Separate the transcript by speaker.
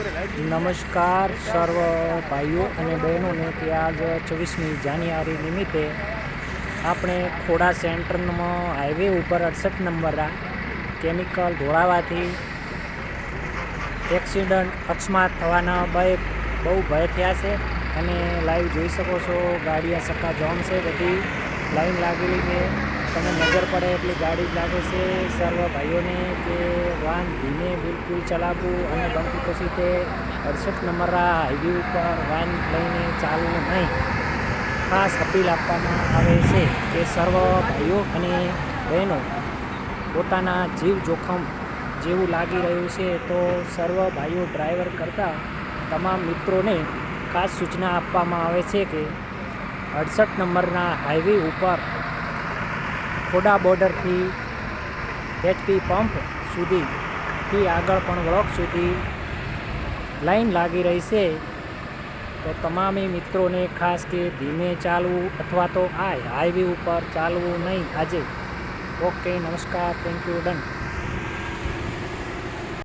Speaker 1: નમસ્કાર સર્વ ભાઈઓ અને બહેનોને કે આજ 24મી જાન્યુઆરી નિમિત્તે આપણે ખોડા સેન્ટરમાં હાઈવે ઉપર 68 નંબરના કેમિકલ ઢોળાવાથી એક્સિડન્ટ અકસ્માત થવાના બહુ ભય થયા છે અને લાઈવ જોઈ શકો છો. ગાડીયા સક્કા જોમ છે, બધી લાઈન લાગેલી છે. તમે નજર પડે એટલી ગાડી જ લાગે છે. સર્વ ભાઈઓને કે વાહન ધીમે બિલકુલ ચલાવવું અને બનતું પછી તે 68 નંબરના હાઈવે ઉપર વાહન લઈને ચાલવું નહીં. ખાસ અપીલ આપવામાં આવે છે કે સર્વ ભાઈઓ અને બહેનો પોતાના જીવ જોખમ જેવું લાગી રહ્યું છે તો સર્વ ભાઈઓ ડ્રાઈવર કરતા તમામ મિત્રોને ખાસ સૂચના આપવામાં આવે છે કે 68 નંબરના હાઈવે ઉપર ખોડા બોર્ડરથી HP પંપ સુધીથી આગળ પણ બ્લોક સુધી લાઈન લાગી રહી છે. તો તમામે મિત્રોને ખાસ કે ધીમે ચાલવું અથવા તો આ હાઈવે ઉપર ચાલવું નહીં આજે. ઓકે, નમસ્કાર, થેન્ક યુ, ડન.